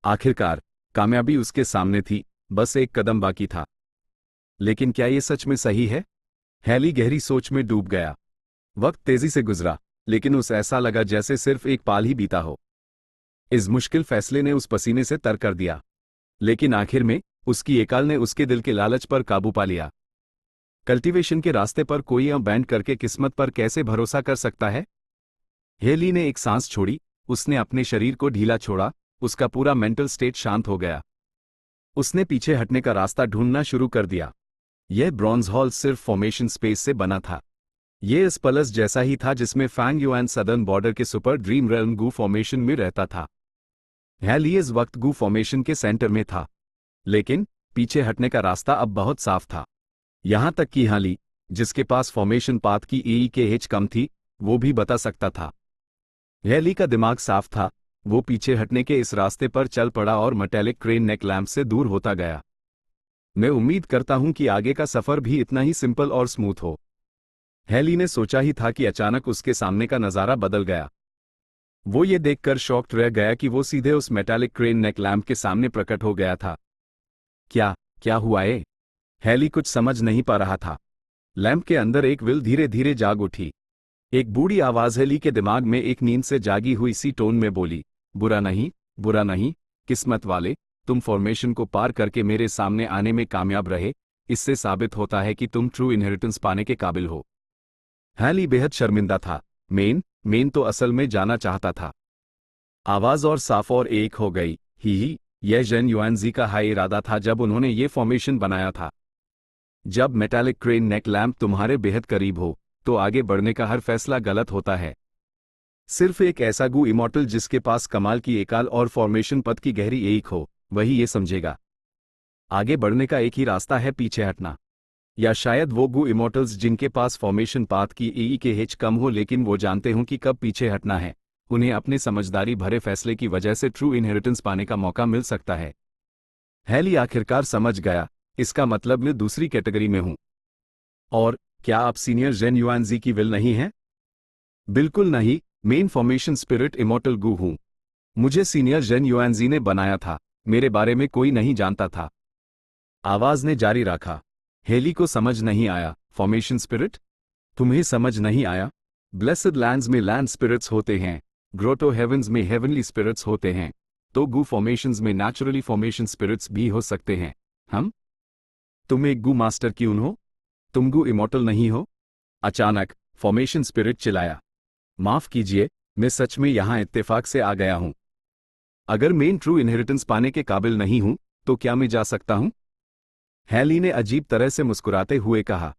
आखिरकार कामयाबी उसके सामने थी, बस एक कदम बाकी था। लेकिन क्या ये सच में सही है? हेली गहरी सोच में डूब गया। वक्त तेजी से गुजरा, लेकिन उसे ऐसा लगा जैसे सिर्फ एक पाल ही बीता हो। इस मुश्किल फैसले ने उस पसीने से तर कर दिया, लेकिन आखिर में उसकी अकाल ने उसके दिल के लालच पर काबू पा लिया। कल्टीवेशन के रास्ते पर कोई बैंड करके किस्मत पर कैसे भरोसा कर सकता है? हेली ने एक सांस छोड़ी। उसने अपने शरीर को ढीला छोड़ा। उसका पूरा मेंटल स्टेट शांत हो गया। उसने पीछे हटने का रास्ता ढूंढना शुरू कर दिया। यह ब्रॉन्ज हॉल सिर्फ फॉर्मेशन स्पेस से बना था। यह इस पलस जैसा ही था जिसमें फैंग युआन सदर्न बॉर्डर के सुपर ड्रीम रेल्म गू फॉर्मेशन में रहता था। हेली इस वक्त गू फॉर्मेशन के सेंटर में था, लेकिन पीछे हटने का रास्ता अब बहुत साफ था। यहां तक कि हेली, जिसके पास फॉर्मेशन पाथ की EEKH कम थी, वो भी बता सकता था। हेली का दिमाग साफ था। वो पीछे हटने के इस रास्ते पर चल पड़ा और मेटालिक क्रेन नेक लैंप से दूर होता गया। मैं उम्मीद करता हूं कि आगे का सफर भी इतना ही सिंपल और स्मूथ हो। हेली ने सोचा ही था कि अचानक उसके सामने का नजारा बदल गया। वो ये देखकर शॉक्ड रह गया कि वो सीधे उस मेटालिक क्रेन नेक लैंप के सामने प्रकट हो गया था। क्या क्या हुआ है? हेली कुछ समझ नहीं पा रहा था। लैंप के अंदर एक विल धीरे धीरे जाग उठी। एक बूढ़ी आवाज हेली के दिमाग में एक नींद से जागी हुई सी टोन में बोली, बुरा नहीं, बुरा नहीं, किस्मत वाले, तुम फॉर्मेशन को पार करके मेरे सामने आने में कामयाब रहे। इससे साबित होता है कि तुम ट्रू इनहेरिटेंस पाने के काबिल हो। हेली बेहद शर्मिंदा था। मेन तो असल में जाना चाहता था। आवाज और साफ और एक हो गई। ही, यह जेन युआनजी का हाई इरादा था जब उन्होंने ये फॉर्मेशन बनाया था। जब मेटालिक क्रेन नेक लैंप तुम्हारे बेहद करीब हो, तो आगे बढ़ने का हर फैसला गलत होता है। सिर्फ एक ऐसा गू इमॉर्टल जिसके पास कमाल की अकाल और फॉर्मेशन पथ की गहरी एक हो, वही ये समझेगा। आगे बढ़ने का एक ही रास्ता है, पीछे हटना। या शायद वो गू इमॉर्टल्स जिनके पास फॉर्मेशन पाथ की EEKH कम हो लेकिन वो जानते हों कि कब पीछे हटना है, उन्हें अपने समझदारी भरे फैसले की वजह से ट्रू इनहेरिटेंस पाने का मौका मिल सकता है। हेली आखिरकार समझ गया, इसका मतलब मैं दूसरी कैटेगरी में हूं। और क्या आप सीनियर जेन युआनजी की विल नहीं हैं? बिल्कुल नहीं, मेन फॉर्मेशन स्पिरिट इमॉर्टल गू हूं। मुझे सीनियर जेन युआनजी ने बनाया था, मेरे बारे में कोई नहीं जानता था। आवाज ने जारी रखा। हेली को समझ नहीं आया। Formation spirit? तुम्हें समझ नहीं आया? ब्लेसड लैंड्स में लैंड स्पिरिट्स होते हैं, ग्रोटो हेवंस में हेवनली स्पिरिट्स होते हैं, तो गू फॉर्मेशंस में नेचुरली फॉर्मेशन स्पिरिट्स भी हो सकते हैं। तुम एक गू मास्टर क्यों हो? तुम गू इमॉर्टल नहीं हो? अचानक फॉर्मेशन स्पिरिट चिल्लाया। माफ कीजिए, मैं सच में यहां इत्तेफाक से आ गया हूं। अगर मेन ट्रू इनहेरिटेंस पाने के काबिल नहीं हूं, तो क्या मैं जा सकता हूं? हेली ने अजीब तरह से मुस्कुराते हुए कहा।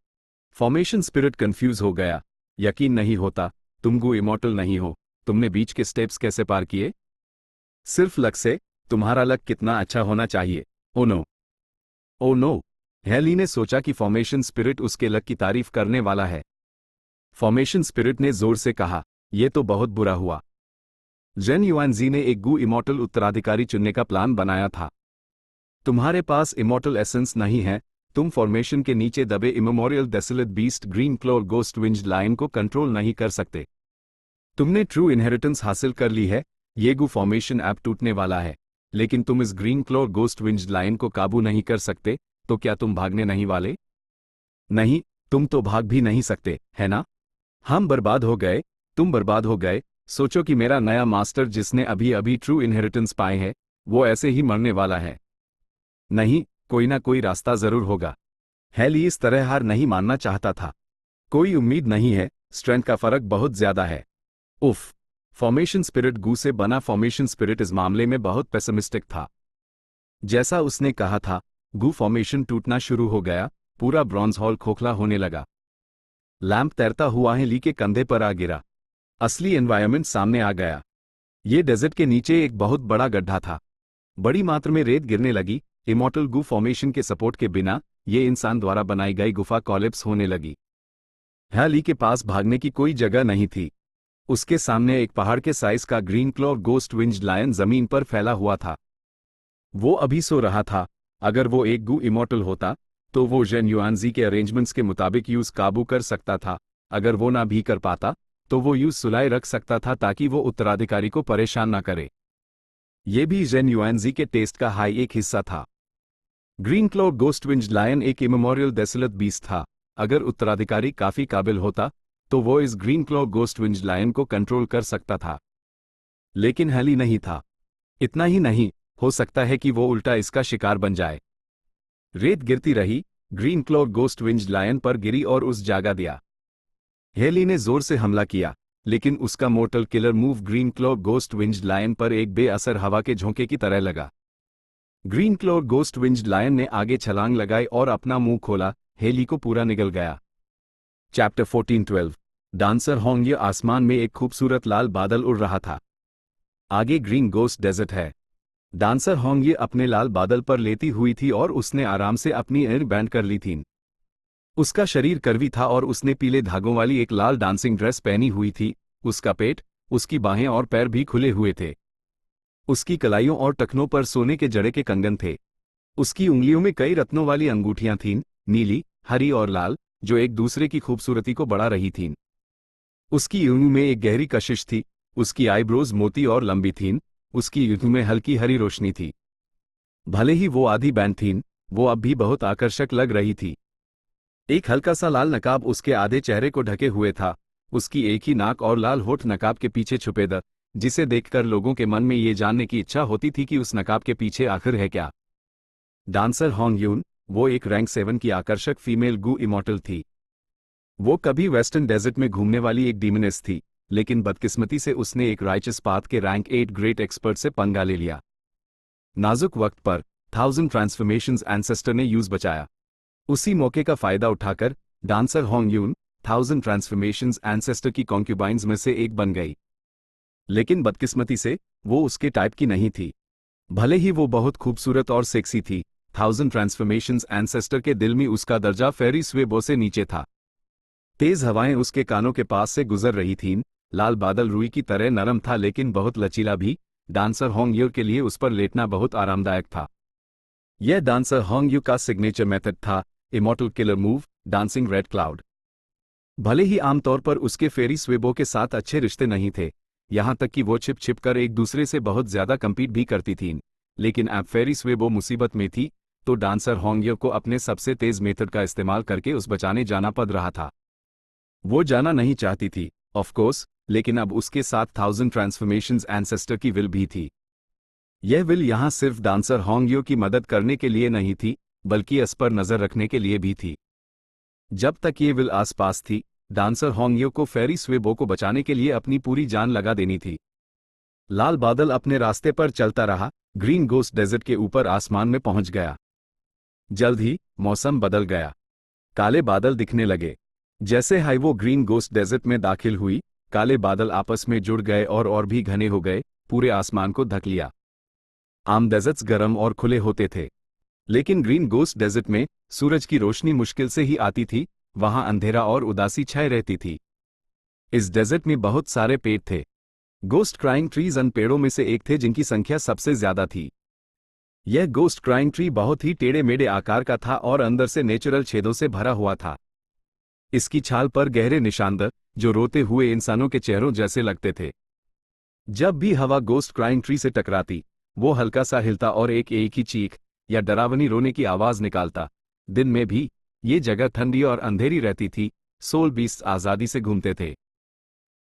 फॉर्मेशन स्पिरिट कंफ्यूज हो गया। यकीन नहीं होता, तुम गू इमॉर्टल नहीं हो। तुमने बीच के स्टेप्स कैसे पार किए? सिर्फ लक से। तुम्हारा लक कितना अच्छा होना चाहिए। Oh no, oh no. हेली ने सोचा कि फॉर्मेशन स्पिरिट उसके लक की तारीफ करने वाला है। फॉर्मेशन स्पिरिट ने जोर से कहा, यह तो बहुत बुरा हुआ। जेन युआनजी ने एक गू इमॉर्टल उत्तराधिकारी चुनने का प्लान बनाया था। तुम्हारे पास इमॉर्टल एसेंस नहीं है। तुम फॉर्मेशन के नीचे दबे immemorial desolate beast green claw ghost winged lion को कंट्रोल नहीं कर सकते। तुमने ट्रू इनहेरिटेंस हासिल कर ली है। ये गू फॉर्मेशन ऐप टूटने वाला है, लेकिन तुम इस green claw ghost winged lion को काबू नहीं कर सकते। तो क्या तुम भागने नहीं वाले? नहीं, तुम तो भाग भी नहीं सकते, है ना? हम बर्बाद हो गए, तुम बर्बाद हो गए, सोचो कि मेरा नया मास्टर जिसने अभी अभी ट्रू इनहेरिटेंस पाए है, वो ऐसे ही मरने वाला है। नहीं, कोई ना कोई रास्ता जरूर होगा। हैली इस तरह हार नहीं मानना चाहता था। कोई उम्मीद नहीं है, स्ट्रेंथ का फर्क बहुत ज्यादा है। उफ। फॉर्मेशन स्पिरिट गू से बना फॉर्मेशन स्पिरिट इस मामले में बहुत पेसिमिस्टिक था। जैसा उसने कहा था, गू फॉर्मेशन टूटना शुरू हो गया, पूरा ब्रॉन्ज हॉल खोखला होने लगा। लैंप तैरता हुआ हैली के कंधे पर आ गिरा। असली एनवायरनमेंट सामने आ गया। ये डेजर्ट के नीचे एक बहुत बड़ा गड्ढा था। बड़ी मात्रा में रेत गिरने लगी। इमॉर्टल गू फॉर्मेशन के सपोर्ट के बिना ये इंसान द्वारा बनाई गई गुफा कॉलेप्स होने लगी। हैली के पास भागने की कोई जगह नहीं थी। उसके सामने एक पहाड़ के साइज का green claw ghost winged lion जमीन पर फैला हुआ था। वो अभी सो रहा था। अगर वो एक गू इमॉर्टल होता तो वो जेन युआनजी के अरेंजमेंट्स के मुताबिक यूज काबू कर सकता था। अगर वो ना भी कर पाता तो वो यूज सुलाए रख सकता था ताकि वो उत्तराधिकारी को परेशान ना करे। ये भी जेन युआनजी के टेस्ट का हाई एक हिस्सा था। Green claw ghost winged lion एक इमेमोरियल डेसोलेट बीस्ट था। अगर उत्तराधिकारी काफी काबिल होता तो वो इस green claw ghost winged lion को कंट्रोल कर सकता था। लेकिन हैली नहीं था। इतना ही नहीं, हो सकता है कि वो उल्टा इसका शिकार बन जाए। रेत गिरती रही, green claw ghost winged lion पर गिरी और उस जागा दिया। हैली ने जोर से हमला किया, लेकिन उसका mortal killer move green claw ghost winged lion पर एक बेअसर हवा के झोंके की तरह लगा। Green claw ghost winged lion ने आगे छलांग लगाई और अपना मुंह खोला। हैली को पूरा निगल गया। चैप्टर 14-12 डांसर होंगे। आसमान में एक खूबसूरत लाल बादल उड़ रहा था। आगे ग्रीन गोस्ट डेजर्ट है। डांसर होंगे अपने लाल बादल पर लेटी हुई थी और उसने आराम से अपनी एयर बैंड कर ली थी। उसका शरीर कर्वी था और उसने पीले धागों वाली एक लाल डांसिंग ड्रेस पहनी हुई थी। उसका पेट, उसकी बाहें और पैर भी खुले हुए थे। उसकी कलाइयों और टखनों पर सोने के जड़े के कंगन थे। उसकी उंगलियों में कई रत्नों वाली अंगूठियां थीं, नीली, हरी और लाल, जो एक दूसरे की खूबसूरती को बढ़ा रही थीं। उसकी यूं में एक गहरी कशिश थी। उसकी आईब्रोज मोटी और लंबी थीं। उसकी यूं में हल्की हरी रोशनी थी। भले ही वो आधी बैंड थीं, वो अब भी बहुत आकर्षक लग रही थी। एक हल्का सा लाल नकाब उसके आधे चेहरे को ढके हुए था। उसकी एक ही नाक और लाल होठ नकाब के पीछे छुपे द, जिसे देखकर लोगों के मन में ये जानने की इच्छा होती थी कि उस नकाब के पीछे आखिर है क्या। डांसर होंग यून, वो एक रैंक 7 की आकर्षक फीमेल गू इमॉर्टल थी। वो कभी वेस्टर्न डेजर्ट में घूमने वाली एक डीमनेस थी, लेकिन बदकिस्मती से उसने एक राइचस पाथ के रैंक 8 ग्रेट एक्सपर्ट से पंगा ले लिया। नाजुक वक्त पर 1000 ट्रांसफॉर्मेशंस एंसेस्टर ने यूज बचाया। उसी मौके का फायदा उठाकर डांसर होंग यून 1000 ट्रांसफॉर्मेशंस एंसेस्टर की कॉन्क्यूबाइंस में से एक बन गई। लेकिन बदकिस्मती से वो उसके टाइप की नहीं थी। भले ही वो बहुत खूबसूरत और सेक्सी थी, 1000 ट्रांसफॉर्मेशंस एंसेस्टर के दिल में उसका दर्जा फेरी स्वेबो से नीचे था। तेज हवाएं उसके कानों के पास से गुजर रही थीं। लाल बादल रुई की तरह नरम था लेकिन बहुत लचीला भी। डांसर होंग यू के लिए उस पर लेटना बहुत आरामदायक था। यह डांसर होंग यू का सिग्नेचर मेथड था, immortal killer move, dancing red cloud. भले ही आमतौर पर उसके फेरी स्वेबो के साथ अच्छे रिश्ते नहीं थे, यहां तक कि वो छिप छिप कर एक दूसरे से बहुत ज्यादा कम्पीट भी करती थीं, लेकिन अब फेरी स्वेबो मुसीबत में थी तो डांसर होंग यू को अपने सबसे तेज मेथड का इस्तेमाल करके उस बचाने जाना पड़ रहा था। वो जाना नहीं चाहती थी, ऑफ कोर्स, लेकिन अब उसके साथ 1000 ट्रांसफॉर्मेशंस एंसेस्टर की विल भी थी। यह विल यहां सिर्फ डांसर होंग यू की मदद करने के लिए नहीं थी, बल्कि इस पर नजर रखने के लिए भी थी। जब तक ये विल आसपास थी, डांसर होंग यू को फेरी स्वेबो को बचाने के लिए अपनी पूरी जान लगा देनी थी। लाल बादल अपने रास्ते पर चलता रहा, ग्रीन गोस्ट डेजर्ट के ऊपर आसमान में पहुंच गया। जल्द ही मौसम बदल गया। काले बादल दिखने लगे। जैसे ही वो ग्रीन गोस्ट डेजर्ट में दाखिल हुई, काले बादल आपस में जुड़ गए और भी घने हो गए, पूरे आसमान को ढक लिया। आम डेजर्ट्स गर्म और खुले होते थे, लेकिन ग्रीन गोस्ट डेजर्ट में सूरज की रोशनी मुश्किल से ही आती थी। वहां अंधेरा और उदासी छाए रहती थी। इस डेजर्ट में बहुत सारे पेड़ थे। गोस्ट क्राइंग ट्रीज उन पेड़ों में से एक थे जिनकी संख्या सबसे ज्यादा थी। यह गोस्ट क्राइंग ट्री बहुत ही टेढ़े मेढ़े आकार का था और अंदर से नेचुरल छेदों से भरा हुआ था। इसकी छाल पर गहरे निशान जो रोते हुए इंसानों के चेहरों जैसे लगते थे। जब भी हवा गोस्ट क्राइंग ट्री से टकराती, वो हल्का सा हिलता और एक ही चीख या डरावनी रोने की आवाज निकालता। दिन में भी ये जगह ठंडी और अंधेरी रहती थी। सोल बीस्ट आजादी से घूमते थे।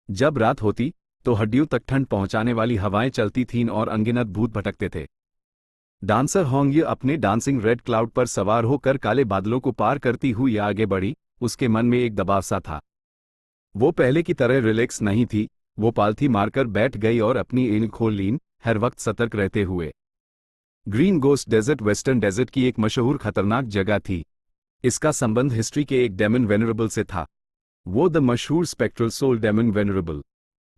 जब रात होती तो हड्डियों तक ठंड पहुंचाने वाली हवाएं चलती थीं और अनगिनत भूत भटकते थे। डांसर होंग अपने डांसिंग रेड क्लाउड पर सवार होकर काले बादलों को पार करती हुई आगे बढ़ी। उसके मन में एक दबाव सा था। वो पहले की तरह रिलैक्स नहीं थी। वो पालथी मारकर बैठ गई और अपनी ईंट खोल लीन, हर वक्त सतर्क रहते हुए। Green ghost desert western desert की एक मशहूर खतरनाक जगह थी। इसका संबंध हिस्ट्री के एक डेमन वेनरेबल से था। वो द मशहूर spectral soul demon venerable.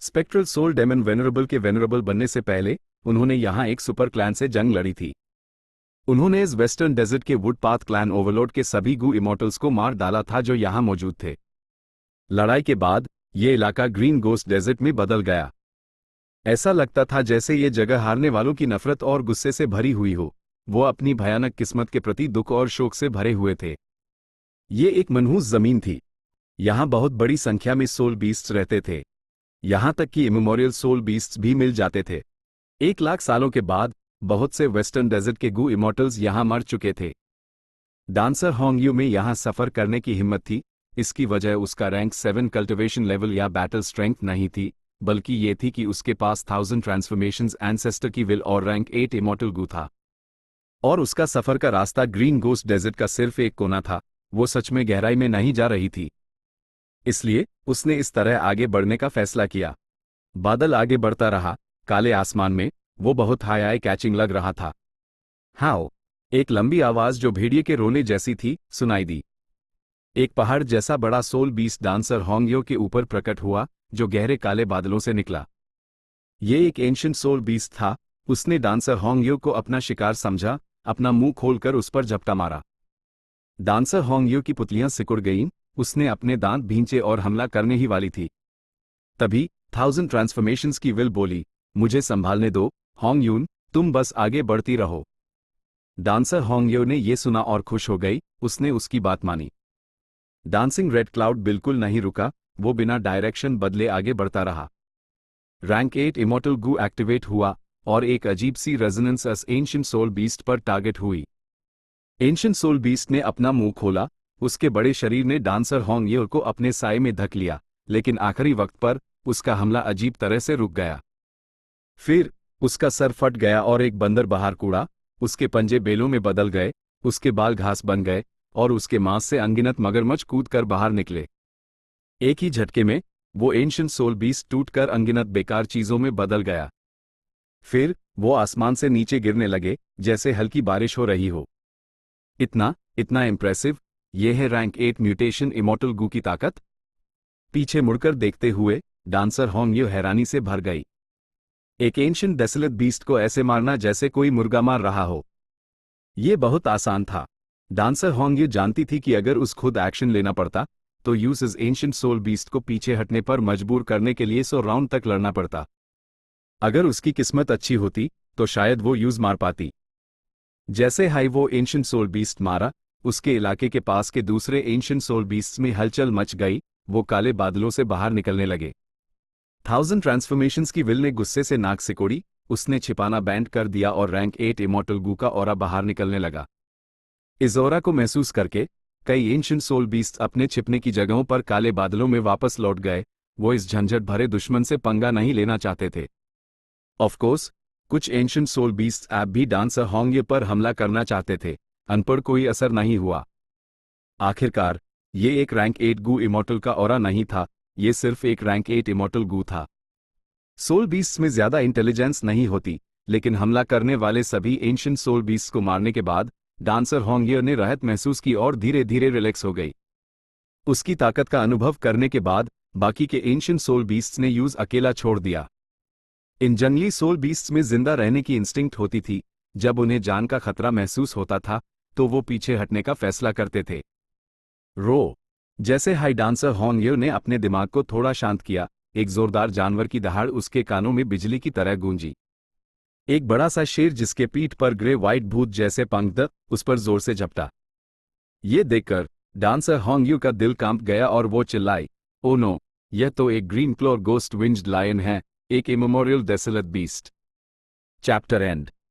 Spectral soul demon venerable के वेनरेबल बनने से पहले उन्होंने यहां एक सुपर क्लैन से जंग लड़ी थी। उन्होंने इस वेस्टर्न डेजर्ट के वुडपाथ क्लैन ओवरलोड के सभी गू इमॉर्टल्स को मार डाला था जो यहां मौजूद थे। लड़ाई के बाद ये इलाका ग्रीन गोस्ट डेजर्ट में बदल गया। ऐसा लगता था जैसे ये जगह हारने वालों की नफरत और गुस्से से भरी हुई हो। वो अपनी भयानक किस्मत के प्रति दुख और शोक से भरे हुए थे। ये एक मनहूस जमीन थी। यहां बहुत बड़ी संख्या में सोल बीस्ट्स रहते थे। यहां तक कि इमेमोरियल सोल बीस्ट्स भी मिल जाते थे। 1 लाख सालों के बाद बहुत से वेस्टर्न डेजर्ट के गू इमॉर्टल्स यहां मर चुके थे। डांसर होंग में यहां सफर करने की हिम्मत थी। इसकी वजह उसका रैंक 7 कल्टिवेशन लेवल या बैटल स्ट्रेंथ नहीं थी, बल्कि ये थी कि उसके पास 1000 ट्रांसफॉर्मेशंस एंसेस्टर की विल और रैंक 8 इमॉर्टल गू था। और उसका सफर का रास्ता ग्रीन गोस्ट डेजर्ट का सिर्फ एक कोना था। वो सच में गहराई में नहीं जा रही थी। इसलिए उसने इस तरह आगे बढ़ने का फैसला किया। बादल आगे बढ़ता रहा। काले आसमान में वो बहुत हाई आई कैचिंग लग रहा था। हाओ! एक लंबी आवाज जो भेड़िए के रोने जैसी थी सुनाई दी। एक पहाड़ जैसा बड़ा सोल बीस्ट डांसर होंग के ऊपर प्रकट हुआ, जो गहरे काले बादलों से निकला। ये एक एंशिएंट सोल बीस्ट था। उसने डांसर होंग को अपना शिकार समझा, अपना मुंह खोलकर उस पर झपटा मारा। डांसर होंग की पुतलियां सिकुड़ गईं। उसने अपने दांत भींचे और हमला करने ही वाली थी। तभी 1000 ट्रांसफॉर्मेशंस की विल बोली, मुझे संभालने दो होंग, तुम बस आगे बढ़ती रहो। डांसर होंग ने ये सुना और खुश हो गई। उसने उसकी बात मानी। डांसिंग रेड क्लाउड बिल्कुल नहीं रुका। वो बिना डायरेक्शन बदले आगे बढ़ता रहा। रैंक 8 इमॉर्टल गू एक्टिवेट हुआ और एक अजीब सी रेजोनेंस एंशिएंट सोल बीस्ट पर टारगेट हुई। एंशिएंट सोल बीस्ट ने अपना मुंह खोला। उसके बड़े शरीर ने डांसर होंग को अपने साए में धक लिया, लेकिन आखिरी वक्त पर उसका हमला अजीब तरह से रुक गया। फिर उसका सर फट गया और एक बंदर बाहर कूड़ा। उसके पंजे बेलों में बदल गए, उसके बाल घास बन गए और उसके मांस से अनगिनत मगरमच्छ कूदकर बाहर निकले। एक ही झटके में वो एंशिएंट सोल बीस्ट टूटकर अनगिनत बेकार चीजों में बदल गया। फिर वो आसमान से नीचे गिरने लगे जैसे हल्की बारिश हो रही हो। इतना इम्प्रेसिव। ये है रैंक 8 म्यूटेशन इमॉर्टल गू की ताकत। पीछे मुड़कर देखते हुए डांसर होंग हैरानी से भर गई। एक एंशिएंट डेसोलेट बीस्ट को ऐसे मारना जैसे कोई मुर्गा मार रहा हो। ये बहुत आसान था। डांसर होंग जानती थी कि अगर उस खुद एक्शन लेना पड़ता तो यूज इस एंशिएंट सोल बीस्ट को पीछे हटने पर मजबूर करने के लिए 100 राउंड तक लड़ना पड़ता। अगर उसकी किस्मत अच्छी होती तो शायद वो यूज मार पाती। जैसे हाई वो एंशिएंट सोल बीस्ट मारा, उसके इलाके के पास के दूसरे एंशिएंट सोल बीस्ट्स में हलचल मच गई। वो काले बादलों से बाहर निकलने लगे। 1000 ट्रांसफॉर्मेशंस की विल ने गुस्से से नाक सिकोड़ी। उसने छिपाना बैंड कर दिया और रैंक 8 इमॉर्टल गू का ऑरा बाहर निकलने लगा। इस ऑरा को महसूस करके कई एंशिएंट सोल बीस्ट्स अपने छिपने की जगहों पर काले बादलों में वापस लौट गए। वो इस झंझट भरे दुश्मन से पंगा नहीं लेना चाहते थे। ऑफ कोर्स कुछ एंशिएंट सोल बीस्ट्स ऐप भी डांसर होंग पर हमला करना चाहते थे, पर कोई असर नहीं हुआ। आखिरकार ये एक रैंक 8 गू इमॉर्टल का ऑरा नहीं था, ये सिर्फ एक रैंक 8 इमॉर्टल गू था। सोल बीस्ट्स में ज्यादा इंटेलिजेंस नहीं होती, लेकिन हमला करने वाले सभी एंशिएंट सोल बीस्ट्स को मारने के बाद डांसर होंग ने राहत महसूस की और धीरे धीरे रिलैक्स हो गई। उसकी ताकत का अनुभव करने के बाद बाकी के एंशिएंट सोल बीस्ट्स ने यूज अकेला छोड़ दिया। इन जंगली सोल बीस्ट्स में जिंदा रहने की इंस्टिंक्ट होती थी। जब उन्हें जान का खतरा महसूस होता था तो वो पीछे हटने का फैसला करते थे। रो जैसे हाई डांसर होंग ने अपने दिमाग को थोड़ा शांत किया। एक जोरदार जानवर की दहाड़ उसके कानों में बिजली की तरह गूंजी। एक बड़ा सा शेर जिसके पीठ पर ग्रे व्हाइट भूत जैसे पंख उस पर जोर से झपटा। ये देखकर डांसर होंग का दिल कांप गया और वो चिल्लाई, ओ नो, यह तो एक green claw ghost winged lion है, एक immemorial desolate beast. Chapter and.